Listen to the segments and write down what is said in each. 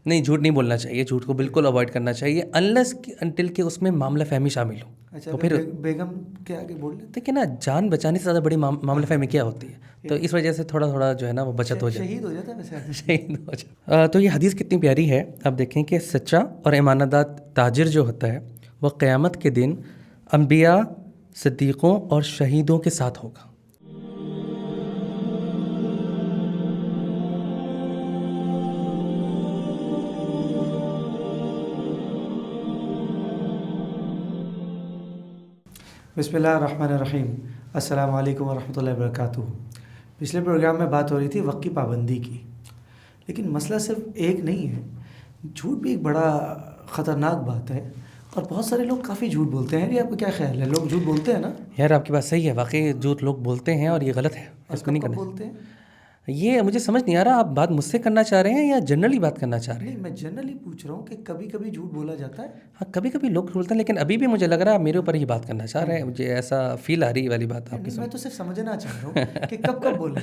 नहीं, झूठ नहीं बोलना चाहिए, झूठ को बिल्कुल अवॉइड करना चाहिए अनलेस अनटिल के उसमें मामला फहमी शामिल हो। अच्छा, तो फिर बेगम के आगे बोल लेते देखिए ना, जान बचाने से ज़्यादा बड़ी मामला फहमी क्या होती है, तो इस वजह से थोड़ा थोड़ा जो है ना वो बचत हो जाए, शहीद हो जाता है वैसे आदमी। शहीद हो जाए। तो ये हदीस कितनी प्यारी है। अब देखें कि सच्चा और ईमानदार ताजिर जो होता है वह क़यामत के दिन अम्बिया, सिद्दीक़ों और शहीदों के साथ होगा। बिस्मिल्लाहिर्रहमानिर्रहीम। अस्सलाम वालेकुम वरहमतुल्लाहि वबरकातुहू। पिछले प्रोग्राम में बात हो रही थी वक्त की पाबंदी की, लेकिन मसला सिर्फ एक नहीं है। झूठ भी एक बड़ा ख़तरनाक बात है और बहुत सारे लोग काफ़ी झूठ बोलते हैं। ये आपको क्या ख्याल है, लोग झूठ बोलते हैं ना? यार आपकी बात सही है, वाकई झूठ लोग बोलते हैं और ये गलत है, और इसको नहीं कब करना। बोलते हैं? ये मुझे समझ नहीं आ रहा, आप बात मुझसे करना चाह रहे हैं या जनरली बात करना चाह रहे हैं? नहीं, मैं जनरली पूछ रहा हूँ कि कभी कभी झूठ बोला जाता है। हाँ, कभी कभी लोग बोलते हैं, लेकिन अभी भी मुझे लग रहा है आप मेरे ऊपर ही बात करना चाह रहे हैं, मुझे ऐसा फील आ रही है वाली बात आपकी नहीं, मैं सुन। तो सिर्फ समझना चाह रहा हूँ कि कब कब बोले।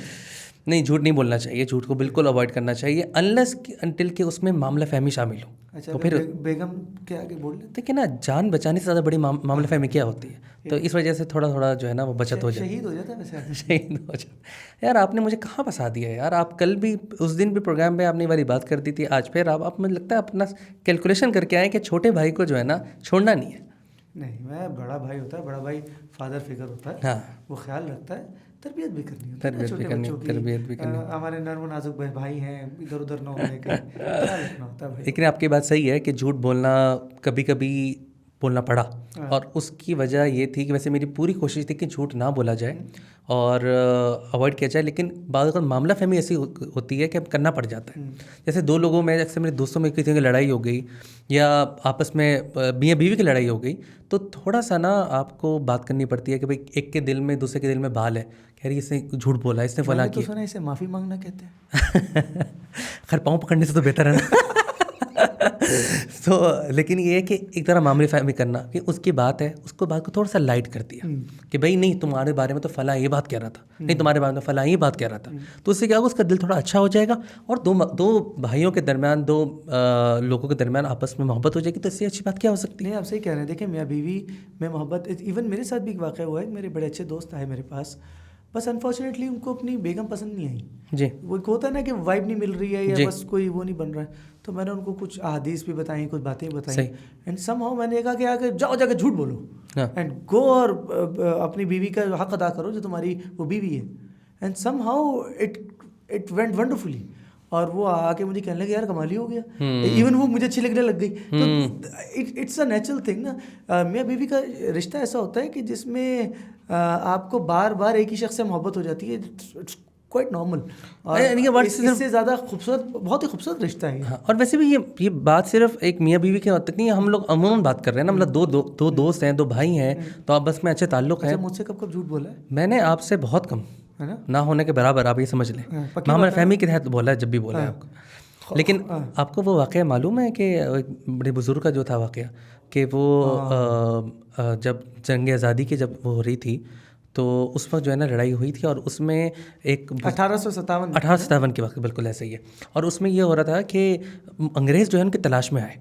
नहीं, झूठ नहीं बोलना चाहिए, झूठ को बिल्कुल अवॉइड करना चाहिए अनलेस अनटिल के उसमें मामला फहमी शामिल हो। अच्छा, तो फिर बेगम के आगे बोल लेते देखिए ना, जान बचाने से ज़्यादा बड़ी मामला फहमी क्या होती है, तो इस वजह से थोड़ा थोड़ा जो है ना वो बचत हो जाए, शहीद हो जाता है वैसे आदमी। शहीद हो जाए। यार आपने मुझे कहाँ फंसा दिया है यार, आप कल भी उस दिन भी प्रोग्राम में आपने ये वाली बात कर दी थी, आज फिर आप मुझे लगता है अपना कैलकुलेशन करके आए कि छोटे भाई को जो है ना छोड़ना नहीं है। नहीं, मैं बड़ा भाई होता है, बड़ा भाई फादर फिगर होता है। हाँ, वो ख्याल रखता है, तरबियत भी करनी होती है तरबियत भी छोटे करनी, बच्चों की। तरबियत भी करनी। हमारे नर्म नाजुक भाई हैं, इधर उधर ना होने का ख्याल रखना होता है भाई। लेकिन आपकी बात सही है कि झूठ बोलना कभी कभी बोलना पड़ा, हाँ। और उसकी वजह ये थी कि वैसे मेरी पूरी कोशिश थी कि झूठ ना बोला जाए और अवॉइड किया जाए, लेकिन बाद अगर मामला फहमी ऐसी होती है कि अब करना पड़ जाता है। जैसे दो लोगों में, अक्सर मेरे दोस्तों में किसी की लड़ाई हो गई या आपस में मियाँ बीवी की लड़ाई हो गई, तो थोड़ा सा ना आपको बात करनी पड़ती है कि भाई एक के दिल में दूसरे के दिल में बाल है, कह रही इसने झूठ बोला, इसने फला मैंने तो किया। सुना इसे माफ़ी मांगना कहते हैं। खैर पाँव पकड़ने से तो बेहतर है ना। तो लेकिन ये है कि एक तरह मामले फहमी करना कि उसकी बात है, उसको बात को थोड़ा सा लाइट कर दिया कि भाई नहीं, तुम्हारे बारे में तो फला ये बात कह रहा था, नहीं तुम्हारे बारे में फला ये बात कह रहा था, तो उससे क्या होगा, उसका दिल थोड़ा अच्छा हो जाएगा और दो भाइयों के दरमियान, दो लोगों के दरमियान आपस में मोहब्बत हो जाएगी। तो इससे अच्छी बात क्या हो सकती है? नहीं, आप सही कह रहे हैं। देखिए, मियाँ बीवी में मोहब्बत, इवन मेरे साथ भी एक वाक़या हुआ है। मेरे बड़े अच्छे दोस्त आए मेरे पास, बस अनफॉर्चुनेटली उनको अपनी बेगम पसंद नहीं आई। जी, वो एक होता है ना कि वाइब नहीं मिल रही है या जी। बस कोई वो नहीं बन रहा है। तो मैंने उनको कुछ अहादीस भी बताई, कुछ बातें भी बताई, सही। एंड समहाउ मैंने कहा कि आगे जाओ, जाके झूठ बोलो हाँ, एंड गो और अपनी बीवी का हक अदा करो जो तुम्हारी वो बीवी है। And somehow it went wonderfully. और वो आके मुझे कहने लगे यार कमाल ही हो गया, इवन वो मुझे अच्छी लगने लग गई। तो इट्स अ नेचुरल थिंग ना। मियाँ बीवी का रिश्ता ऐसा होता है कि जिसमें आपको बार बार एक ही शख्स से मोहब्बत हो जाती है। It's quite normal. और इससे ज़्यादा खूबसूरत, बहुत ही खूबसूरत रिश्ता है। हाँ। और वैसे भी ये बात सिर्फ एक मियाँ बीवी की तक नहीं है, हम लोग अमूमन बात कर रहे हैं ना, मतलब दो दोस्त हैं, दो भाई हैं, तो आपस में अच्छे ताल्लुक हैं। अच्छा, मुझसे कब कब झूठ बोला है? मैंने आपसे बहुत कम, है ना? ना होने के बराबर, आप ये समझ लें। पक्की मामला बात है। फहमी के तहत बोला है जब भी बोला है आपको। लेकिन आपको वो वाक़या मालूम है कि एक बड़े बुज़ुर्ग का जो था वाक़या, कि वो जब जंग आज़ादी की जब वो हो रही थी, तो उस वक्त जो है ना लड़ाई हुई थी, और उसमें एक 1857 के वक्त, बिल्कुल ऐसे ही है। और उसमें ये हो रहा था कि अंग्रेज़ जो है उनकी तलाश में आए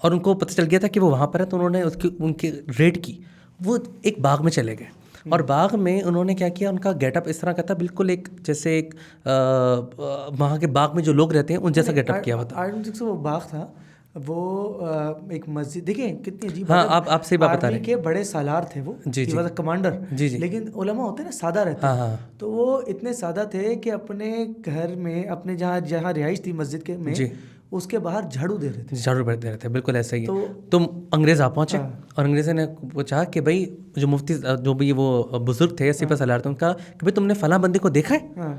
और उनको पता चल गया था कि वो वहाँ पर है, तो उन्होंने उनकी रेड की। वो एक बाग में चले गए और बाग में उन्होंने क्या किया, उनका गेटअप इस तरह का था, बिल्कुल एक जैसे एक वहाँ के बाग में जो लोग रहते हैं उन जैसा गेटअप किया हुआ था। वो बाग था, वो एक मस्जिद। देखिए कितनी अजीब हाँ, बात है। आप सही बात बता रहे आर्मी के बड़े सालार थे वो, जी, जी। कमांडर। जी, जी। लेकिन उलमा होते हैं ना, सादा रहते हाँ, हैं। हाँ। तो वो इतने सादा थे कि अपने घर में, अपने जहाँ रिहाइश थी मस्जिद के में, जी। उसके बाहर झाड़ू दे रहे थे। झाड़ू दे रहे थे, बिल्कुल ऐसा ही है। तो अंग्रेज़ आ पहुँचे और अंग्रेज़ों ने पूछा कि भाई जो मुफ्ती, जो भी वो बुजुर्ग थे, सिपा सलार थे, उनका कि भाई तुमने फला बंदी को देखा है?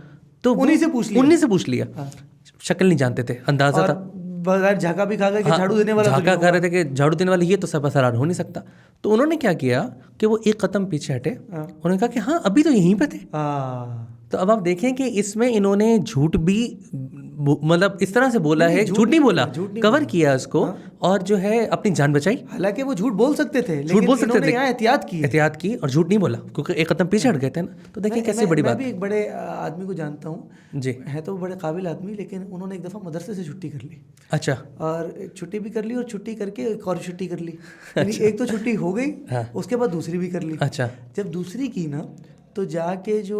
तो उन्हीं से पूछ लिया। शक्ल नहीं जानते थे, अंदाजा था, बगैर झाका भी खा गए कि झाड़ू देने वाला, झाका खा रहे थे कि झाड़ू देने वाला ये तो सिपा सलार हो नहीं सकता। तो उन्होंने क्या किया कि वो एक कदम पीछे हटे, उन्होंने कहा कि हाँ अभी तो यहीं पे थे। तो अब आप देखें कि इसमें इन्होंने झूठ भी मतलब इस तरह से बोला है, झूठ नहीं बोला, कवर किया उसको, और जो है अपनी जान बचाई। हालांकि वो झूठ बोल सकते थे, झूठ बोल सकते थे, यहाँ एहतियात की और झूठ नहीं बोला, क्योंकि एक कदम पीछे हट गए थे ना। तो देखिए कैसी बड़ी बात। मैं भी एक बड़े आदमी को जानता हूँ जी, है तो बड़े काबिल आदमी, लेकिन उन्होंने एक दफ़ा मदरसे से छुट्टी कर ली। अच्छा। और छुट्टी भी कर ली, और छुट्टी करके एक और छुट्टी कर ली। एक तो छुट्टी हो गई, उसके बाद दूसरी भी कर ली। अच्छा। जब दूसरी की ना, तो जाके जो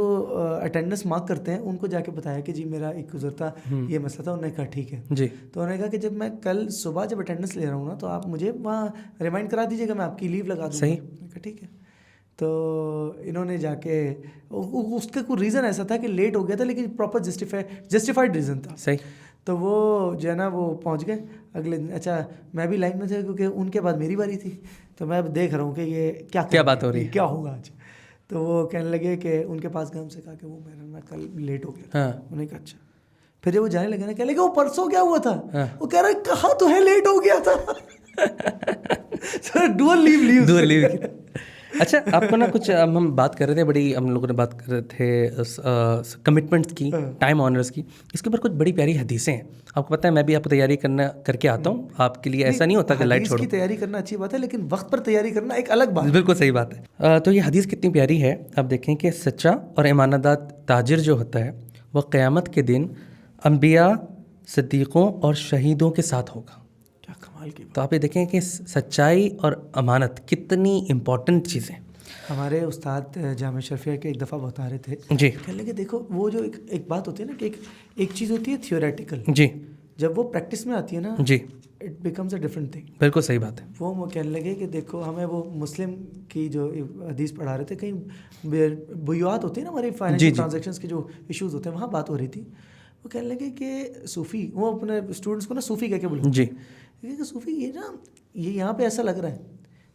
अटेंडेंस मार्क करते हैं उनको जाके बताया कि जी मेरा एक गुजरता ये मसला था। उन्होंने कहा ठीक है जी। तो उन्होंने कहा कि जब मैं कल सुबह जब अटेंडेंस ले रहा हूँ ना, तो आप मुझे वहाँ रिमाइंड करा दीजिएगा, मैं आपकी लीव लगा दूँगा। सही। कहा ठीक है। तो इन्होंने जाके, उसका कोई रीज़न ऐसा था कि लेट हो गया था, लेकिन प्रॉपर जस्टिफाइड रीज़न था। सही। तो वो जो है ना वो पहुँच गए अगले दिन। अच्छा, मैं भी लाइन में था क्योंकि उनके बाद मेरी बारी थी, तो मैं अब देख रहा हूँ कि ये क्या बात हो रही है, क्या होगा आज। तो वो कहने लगे कि उनके पास गए, हमसे कहा कि वो मेरा ना कल लेट हो गया। हाँ। उन्होंने कहा अच्छा। फिर जब वो जाने लगे ना, कह लगे वो परसों क्या हुआ था। वो कह रहा है कहा तो है लेट हो गया था। Sir dual leave. अच्छा, आपको ना कुछ हम बात कर रहे थे, बड़ी हम लोगों ने बात कर रहे थे कमिटमेंट्स की, टाइम ऑनर्स की। इसके ऊपर कुछ बड़ी प्यारी हदीसें हैं। आपको पता है मैं भी आपको तैयारी करके आता हूँ, आपके लिए ऐसा नहीं होता कि लाइट छोड़ो। हदीस की तैयारी करना अच्छी बात है, लेकिन वक्त पर तैयारी करना एक अलग बात है। बिल्कुल सही बात है। तो ये हदीस कितनी प्यारी है। आप देखें कि सच्चा और ईमानदार ताजिर जो होता है वह क़यामत के दिन अंबिया, सिद्दीक़ों और शहीदों के साथ होगा। क्या कमाल की। तो आप ये देखें कि सच्चाई और अमानत कितनी इम्पोर्टेंट चीज़ें। हमारे उस्ताद जामिया शरफिया के एक दफ़ा बता रहे थे जी, कहने लगे देखो वो जो एक बात होती है ना कि एक चीज़ होती है थियोरेटिकल, जी, जब वो प्रैक्टिस में आती है ना, जी, it becomes a different thing. बिल्कुल सही बात है। वो कहने लगे कि देखो हमें वो मुस्लिम की जो हदीस पढ़ा रहे थे, कहीं बुयुआत होती है ना हमारी फाइनेंशियल ट्रांजैक्शंस के जो इश्यूज होते हैं, वहाँ बात हो रही थी। वो कहने लगे कि सूफ़ी, वो अपने स्टूडेंट्स को ना सूफ़ी कह के बोलते जी, कि सूफ़ी ये ना ये यहाँ पे ऐसा लग रहा है,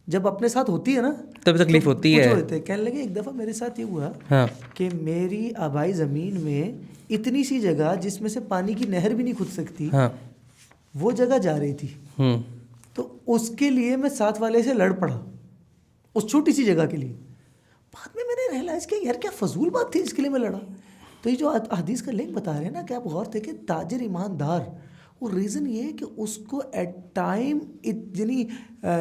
जब अपने साथ होती है ना तभी तकलीफ होती है। कहने लगे एक दफ़ा मेरे साथ ये हुआ हाँ, कि मेरी आबाई ज़मीन में इतनी सी जगह जिसमें से पानी की नहर भी नहीं खुद सकती, हाँ, वो जगह जा रही थी। तो उसके लिए मैं साथ वाले से लड़ पड़ा, उस छोटी सी जगह के लिए। बाद में मैंने रियलाइज़ किया यार क्या फजूल बात थी, इसके लिए मैं लड़ा। तो ये जो हदीस का लिंक बता रहे हैं ना कि आप गौर देखें, ताजिर ईमानदार, वो रीज़न ये है कि उसको एट टाइम यानी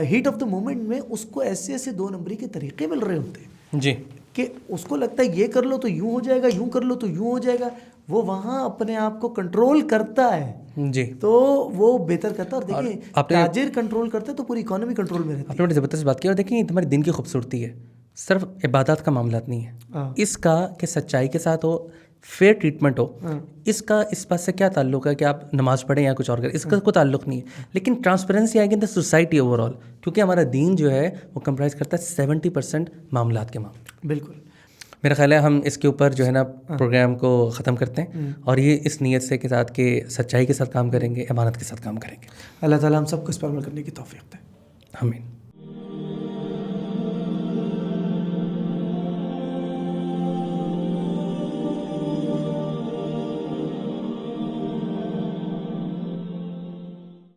हीट ऑफ द मोमेंट में उसको ऐसे ऐसे दो नंबरी के तरीके मिल रहे होते हैं जी, कि उसको लगता है ये कर लो तो यूँ हो जाएगा, यूँ कर लो तो यूँ हो जाएगा। वो वहाँ अपने आप को कंट्रोल करता है जी, तो वो बेहतर करता है। और देखिए ताजिर कंट्रोल करता है तो पूरी इकोनॉमी कंट्रोल में रहती है। आपने बड़ी ज़बरदस्त बात की। और देखिए तुम्हारे दिन की खूबसूरती है, सिर्फ इबादत का मामला नहीं है इसका कि सच्चाई के साथ हो, फेयर ट्रीटमेंट हो। इसका इस बात से क्या ताल्लुक है कि आप नमाज पढ़ें या कुछ और करें, इसका कोई ताल्लुक नहीं है। लेकिन ट्रांसपेरेंसी आएगी इन द सोसाइटी ओवरऑल, क्योंकि हमारा दीन जो है वो कंप्राइज करता है 70% मामलात के मामले। बिल्कुल, मेरा ख्याल है हम इसके ऊपर जो है ना प्रोग्राम को ख़त्म करते हैं, और ये इस नीयत से के साथ कि सच्चाई के साथ काम करेंगे, अमानत के साथ काम करेंगे। अल्लाह ताला हम सबको इस पर अमल करने की तौफीक दे। आमीन।